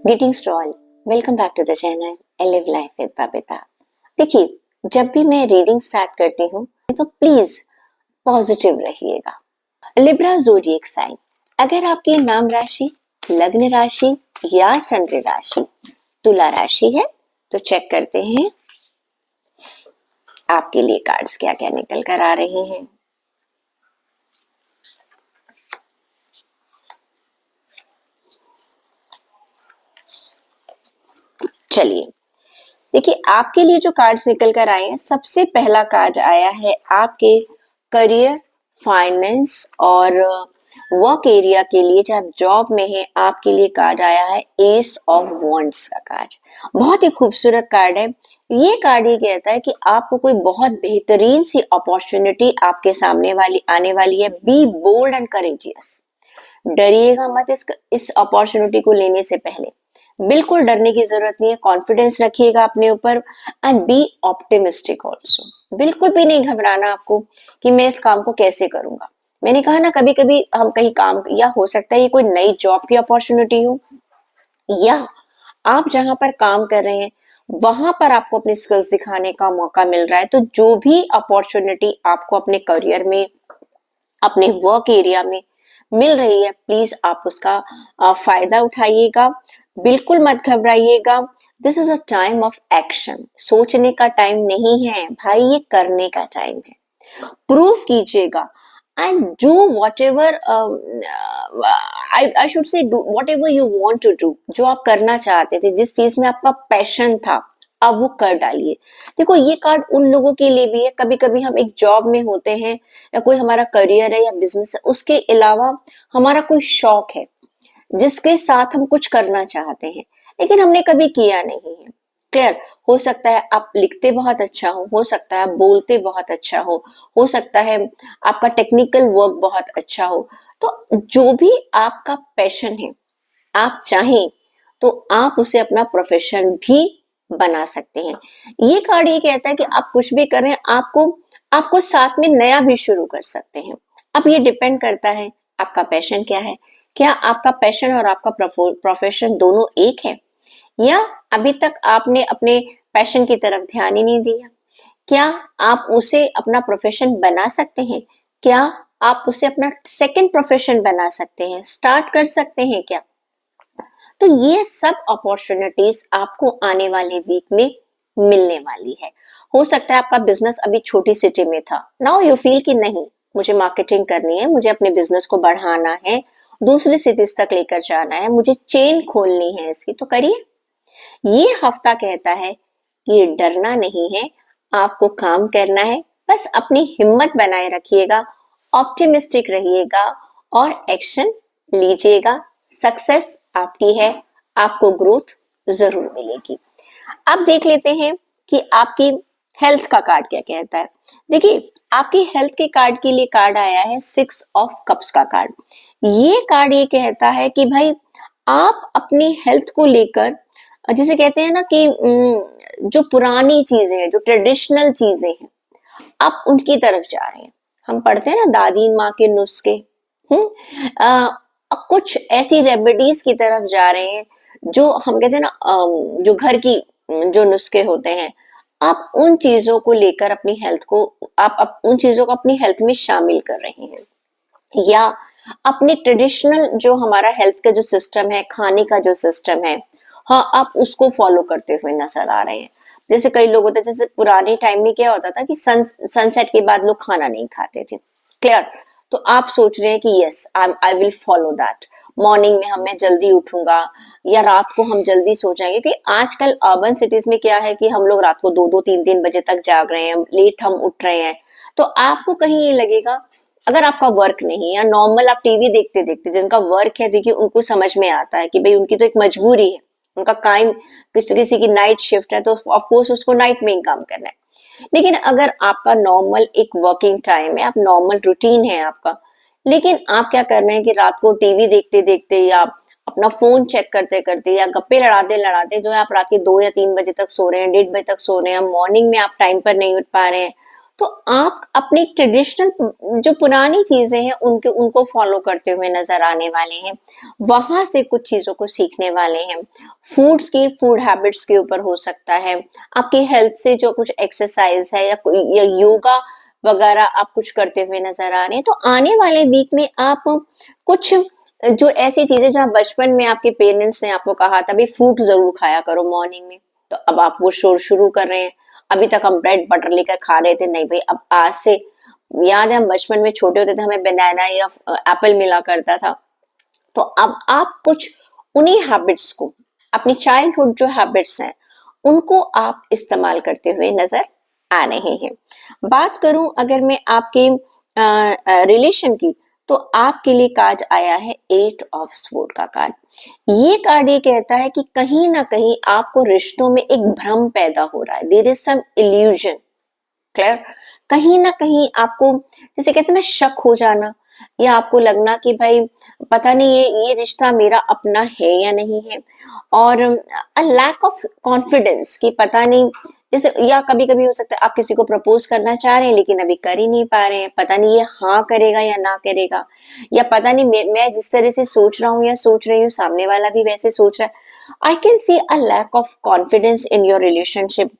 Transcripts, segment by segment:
Greetings to all. Welcome back to the channel I Live Life with Babita. देखिए, जब भी मैं reading start करती हूँ तो प्लीज पॉजिटिव रहिएगा। लिब्रा ज़ोडिएक साइन, अगर आपकी नाम राशि, लग्न राशि या चंद्र राशि तुला राशि है तो चेक करते हैं आपके लिए कार्ड्स क्या क्या निकल कर आ रहे हैं। चलिए देखिए, आपके लिए जो कार्ड्स निकल कर आए हैं, सबसे पहला कार्ड आया है आपके करियर, फाइनेंस और वर्क एरिया के लिए, चाहे आप जॉब में है, आपके लिए कार्ड आया है एस ऑफ वॉन्ड्स का कार्ड। बहुत ही खूबसूरत कार्ड है। ये कार्ड ये कहता है कि आपको कोई बहुत बेहतरीन सी अपॉर्चुनिटी आपके सामने वाली आने वाली है। बी बोल्ड एंड करेजियस, डरिएगा मत इस अपॉर्चुनिटी को लेने से पहले। बिल्कुल डरने की जरूरत नहीं है, कॉन्फिडेंस रखिएगा अपने ऊपर एंड बी ऑप्टिमिस्टिक ऑल्सो। बिल्कुल भी नहीं घबराना आपको कि मैं इस काम को कैसे करूंगा। मैंने कहा ना, कभी कभी हम कहीं काम, या हो सकता है ये कोई नई जॉब की अपॉर्चुनिटी हो, या आप जहां पर काम कर रहे हैं वहां पर आपको अपने स्किल्स दिखाने का मौका मिल रहा है। तो जो भी अपॉर्चुनिटी आपको अपने करियर में, अपने वर्क एरिया में मिल रही है, प्लीज आप उसका फायदा उठाइएगा। बिल्कुल मत घबराइएगा। This is a time of action. सोचने का टाइम नहीं है भाई, ये करने का टाइम है। प्रूव कीजिएगा and do whatever, I should say do whatever you want to do. जो आप करना चाहते थे, जिस चीज में आपका पैशन था, आप वो कर डालिए। देखो, ये कार्ड उन लोगों के लिए भी है, कभी कभी हम एक जॉब में होते हैं या कोई हमारा करियर है या बिजनेस है, उसके अलावा हमारा कोई शौक है जिसके साथ हम कुछ करना चाहते हैं लेकिन हमने कभी किया नहीं है। क्लियर? हो सकता है आप लिखते बहुत अच्छा हो सकता है आप बोलते बहुत अच्छा हो सकता है आपका टेक्निकल वर्क बहुत अच्छा हो। तो जो भी आपका पैशन है, आप चाहें तो आप उसे अपना प्रोफेशन भी बना सकते हैं। ये कार्ड ये कहता है कि आप कुछ भी करें, आपको आपको साथ में नया भी शुरू कर सकते हैं। अब ये डिपेंड करता है आपका पैशन क्या है। क्या आपका पैशन और आपका प्रोफेशन दोनों एक है, या अभी तक आपने अपने पैशन की तरफ ध्यान ही नहीं दिया? क्या आप उसे अपना प्रोफेशन बना सकते हैं? क्या आप उसे अपना सेकंड प्रोफेशन बना सकते हैं, स्टार्ट कर सकते हैं क्या? तो ये सब अपॉर्चुनिटीज आपको आने वाले वीक में मिलने वाली है। हो सकता है आपका बिजनेस अभी छोटी सिटी में था, नाउ यू फील कि नहीं, मुझे मार्केटिंग करनी है, मुझे अपने बिजनेस को बढ़ाना है, दूसरी सिटीज तक लेकर जाना है, मुझे चेन खोलनी है इसकी, तो करिए। ये हफ्ता कहता है कि डरना नहीं है, आपको काम करना है, बस अपनी हिम्मत बनाए रखिएगा, ऑप्टिमिस्टिक रहिएगा और एक्शन लीजिएगा। सक्सेस आपकी है, आपको ग्रोथ जरूर मिलेगी। अब देख लेते हैं कि आपकी हेल्थ का कार्ड क्या कहता है। देखिए, आपकी हेल्थ के कार्ड के लिए कार्ड आया है 6 ऑफ कप्स का कार्ड। ये कार्ड ये कहता है कि भाई, आप अपनी हेल्थ को लेकर, जिसे कहते हैं ना कि जो पुरानी चीजें हैं, जो ट्रेडिशनल चीजें हैं, आप उनकी तरफ जा रहे हैं। हम पढ़ते हैं ना दादी माँ के नुस्खे, कुछ ऐसी रेमेडीज की तरफ जा रहे हैं जो हम कहते हैं ना, जो घर की जो नुस्खे होते हैं, आप उन चीजों को लेकर अपनी हेल्थ को, आप उन चीजों को अपनी हेल्थ में शामिल कर रहे हैं, या अपने ट्रेडिशनल जो हमारा हेल्थ का जो सिस्टम है, खाने का जो सिस्टम है, हाँ, आप उसको फॉलो करते हुए नजर आ रहे हैं। जैसे कई लोग होते हैं, जैसे पुराने टाइम में क्या होता था कि सनसेट के बाद लोग खाना नहीं खाते थे। क्लियर? तो आप सोच रहे हैं कि yes, I will follow that. Morning में मैं जल्दी उठूंगा, या रात को हम जल्दी सो जाएंगे, क्योंकि आजकल अर्बन सिटीज में क्या है कि हम लोग रात को 2-2 3-3 बजे तक जाग रहे हैं, लेट हम उठ रहे हैं। तो आपको कहीं ये लगेगा, अगर आपका वर्क नहीं है या नॉर्मल आप टीवी देखते देखते, जिनका वर्क है, देखिए उनको समझ में आता है कि भाई उनकी तो एक मजबूरी है, उनका काम, किसी किसी की नाइट शिफ्ट है तो ऑफ कोर्स उसको नाइट में ही काम करना है। लेकिन अगर आपका नॉर्मल एक वर्किंग टाइम है, आप नॉर्मल रूटीन है आपका, लेकिन आप क्या कर रहे हैं कि रात को टीवी देखते देखते, या अपना फोन चेक करते करते, या गप्पे लड़ाते लड़ाते जो है आप रात के 2 या 3 बजे तक सो रहे हैं, 1:30 बजे तक सो रहे हैं, मॉर्निंग में आप टाइम पर नहीं उठ पा रहे हैं, तो आप अपनी ट्रेडिशनल जो पुरानी चीजें हैं उनको फॉलो करते हुए नजर आने वाले हैं, वहां से कुछ चीजों को सीखने वाले हैं। फूड हैबिट्स के ऊपर हो सकता है, आपकी हेल्थ से जो कुछ एक्सरसाइज है या योगा वगैरह आप कुछ करते हुए नजर आ रहे हैं। तो आने वाले वीक में आप कुछ जो ऐसी चीजें जहाँ बचपन में आपके पेरेंट्स ने आपको कहा था भाई फ्रूट जरूर खाया करो मॉर्निंग में, तो अब आप वो शोर शुरू कर रहे हैं। अभी तक हम ब्रेड बटर लेकर खा रहे थे, नहीं भाई अब आज से, याद है हम बचपन में छोटे होते थे हमें बनाना या एप्पल मिला करता था। तो अब आप कुछ उन्हीं हैबिट्स को, अपनी चाइल्डहुड जो हैबिट्स हैं उनको आप इस्तेमाल करते हुए नजर आ रहे हैं। बात करूं अगर मैं आपके रिलेशन की, तो आपके लिए कार्ड आया है 8 ऑफ स्वॉर्ड का कार्ड। ये कार्ड ये कहता है कि कहीं ना कहीं आपको रिश्तों में एक भ्रम पैदा हो रहा है, there is some illusion. Clear? कहीं ना कहीं आपको, जैसे कहते हैं ना, शक हो जाना, या आपको लगना कि भाई पता नहीं ये रिश्ता मेरा अपना है या नहीं है, और अ लैक ऑफ कॉन्फिडेंस कि पता नहीं, जैसे, या कभी कभी हो सकता है आप किसी को प्रपोज करना चाह रहे हैं लेकिन अभी कर ही नहीं पा रहे हैं, पता नहीं ये हाँ करेगा या ना करेगा, या पता नहीं मैं जिस तरह से सोच रहा हूँ या सोच रही हूँ सामने वाला भी वैसे सोच रहा है। I can see a lack of confidence in your relationship,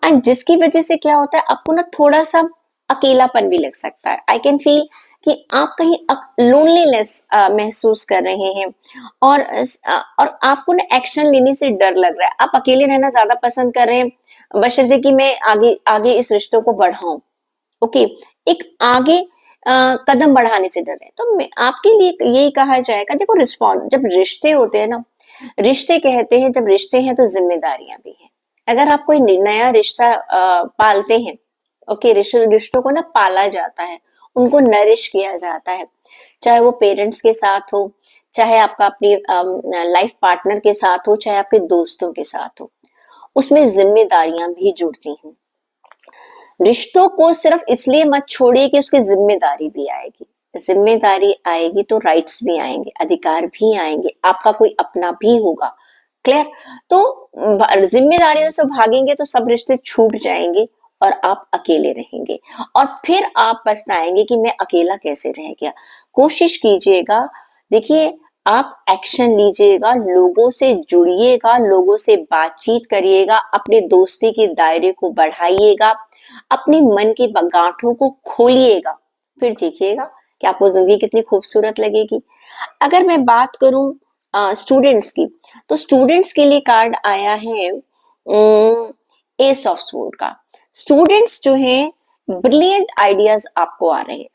and जिसकी वजह से क्या होता है आपको ना थोड़ा सा अकेलापन भी लग सकता है। आई कैन फील कि आप कहीं लोनलीनेस महसूस कर रहे हैं, और आपको ना एक्शन लेने से डर लग रहा है, आप अकेले रहना ज्यादा पसंद कर रहे हैं, बशर्ते कि मैं आगे आगे इस रिश्तों को बढ़ाऊं। ओके, एक आगे कदम बढ़ाने से डर रहे हैं। तो मैं आपके लिए यही कहा जाएगा, देखो रिस्पॉन्ड, जब रिश्ते होते हैं ना, रिश्ते कहते हैं, जब रिश्ते हैं तो जिम्मेदारियां भी हैं। अगर आप कोई नया रिश्ता पालते हैं, ओके, रिश्तों को ना पाला जाता है, उनको नरिश किया जाता है, चाहे वो पेरेंट्स के साथ हो, चाहे आपका अपनी लाइफ पार्टनर के साथ हो, चाहे आपके दोस्तों के साथ हो, उसमें जिम्मेदारियां भी जुड़ती हैं। रिश्तों को सिर्फ इसलिए मत छोड़िए कि उसकी जिम्मेदारी भी आएगी। जिम्मेदारी आएगी तो राइट्स भी आएंगे, अधिकार भी आएंगे, आपका कोई अपना भी होगा। क्लियर? तो जिम्मेदारियों से भागेंगे तो सब रिश्ते छूट जाएंगे और आप अकेले रहेंगे, और फिर आप पछताएंगे कि मैं अकेला कैसे रह गया। कोशिश कीजिएगा, देखिए, आप एक्शन लीजिएगा, लोगों से जुड़िएगा, लोगों से बातचीत करिएगा, अपने दोस्ती के दायरे को बढ़ाइएगा, अपने मन की गांठों को खोलिएगा, फिर देखिएगा कि आपको जिंदगी कितनी खूबसूरत लगेगी। अगर मैं बात करूं स्टूडेंट्स की, तो स्टूडेंट्स के लिए कार्ड आया है एस ऑफ स्वॉर्ड का। स्टूडेंट्स जो हैं, ब्रिलियंट आइडियाज आपको आ रहे हैं।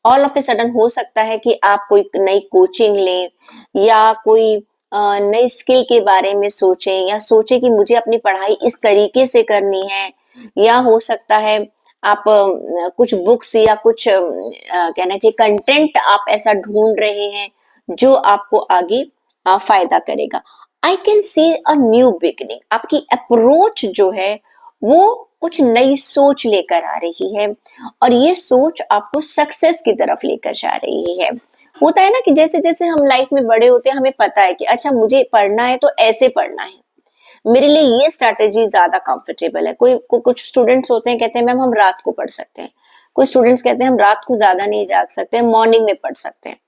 ऑल ऑफ ए सडन हो सकता है कि आप कोई नई कोचिंग लें, या कोई नई स्किल के बारे में सोचें, या सोचें कि मुझे अपनी पढ़ाई इस तरीके से करनी है, या हो सकता है आप कुछ बुक्स या कुछ कहना चाहिए कंटेंट आप ऐसा ढूंढ रहे हैं जो आपको आगे फायदा करेगा। आई can see a new beginning, आपकी अप्रोच जो है वो कुछ नई सोच लेकर आ रही है, और ये सोच आपको सक्सेस की तरफ लेकर जा रही है। होता है ना कि जैसे जैसे हम लाइफ में बड़े होते हैं, हमें पता है कि अच्छा मुझे पढ़ना है तो ऐसे पढ़ना है, मेरे लिए ये स्ट्रैटेजी ज्यादा कंफर्टेबल है। कुछ स्टूडेंट्स होते हैं कहते हैं मैम हम रात को पढ़ सकते हैं, कुछ स्टूडेंट्स कहते हैं हम रात को ज्यादा नहीं जाग सकते, मॉर्निंग में पढ़ सकते हैं।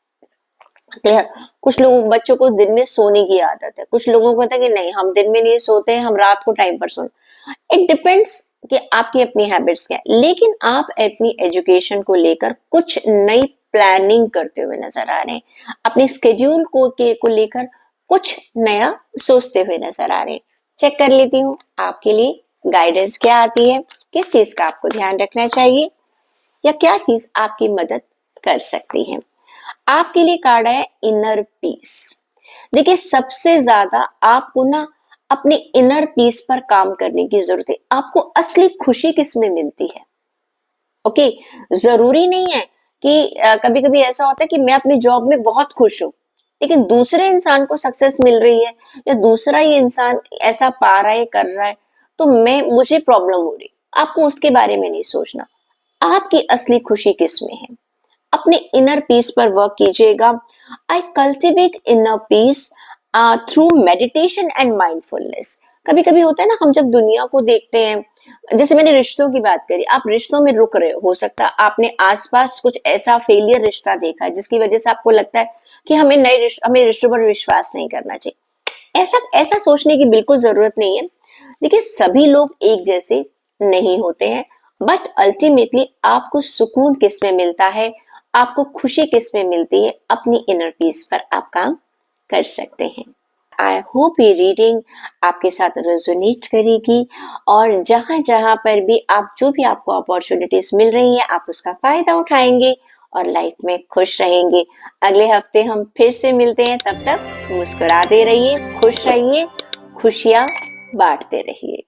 क्लियर? कुछ लोगों बच्चों को दिन में सोने की आदत है, कुछ लोगों को होता है कि नहीं हम दिन में नहीं सोते हैं, हम रात को टाइम पर सोना। इट डिपेंड्स कि आपकी अपनी हैबिट्स क्या है, लेकिन आप अपनी एजुकेशन को लेकर कुछ नई प्लानिंग करते हुए नजर आ रहे हैं, अपने स्केड्यूल को लेकर कुछ नया सोचते हुए नजर आ रहे हैं। चेक कर लेती हूँ आपके लिए गाइडेंस क्या आती है, किस चीज का आपको ध्यान रखना चाहिए, या क्या चीज आपकी मदद कर सकती है। आपके लिए कार्ड है इनर पीस। देखिए, सबसे ज्यादा आपको ना अपने इनर पीस पर काम करने की जरूरत है। आपको असली खुशी किस में मिलती है? ओके, जरूरी नहीं है कि कभी कभी ऐसा होता है कि मैं अपनी जॉब में बहुत खुश हूं, लेकिन दूसरे इंसान को सक्सेस मिल रही है, या दूसरा ही इंसान ऐसा पा रहा है, कर रहा है, तो मुझे प्रॉब्लम हो रही। आपको उसके बारे में नहीं सोचना, आपकी असली खुशी किस में है। अपने इनर पीस पर वर्क कीजिएगा। I cultivate inner peace through meditation and mindfulness. कभी कभी होता है ना, हम जब दुनिया को देखते हैं जैसे मैंने रिश्तों की बात करी, आप रिश्तों में रुक रहे हो सकता है आपने आस-पास कुछ ऐसा फेलियर रिश्ता देखा है जिसकी वजह से आपको लगता है कि हमें रिश्तों पर विश्वास नहीं करना चाहिए। ऐसा ऐसा सोचने की बिल्कुल ज़रूरत नहीं है। देखिए सभी लोग एक जैसे नहीं होते हैं, बट अल्टीमेटली आपको सुकून किसमें मिलता है, आपको खुशी किसमें मिलती है, अपनी इनर पीस पर आप काम कर सकते हैं। आई होप ये रीडिंग आपके साथ रेजोनेट करेगी और जहां-जहां पर भी आप जो भी आपको अपॉर्चुनिटीज मिल रही हैं आप उसका फायदा उठाएंगे और लाइफ में खुश रहेंगे। अगले हफ्ते हम फिर से मिलते हैं, तब तक मुस्कुराते रहिए, खुश रहिए, खुशियां बांटते रहिए।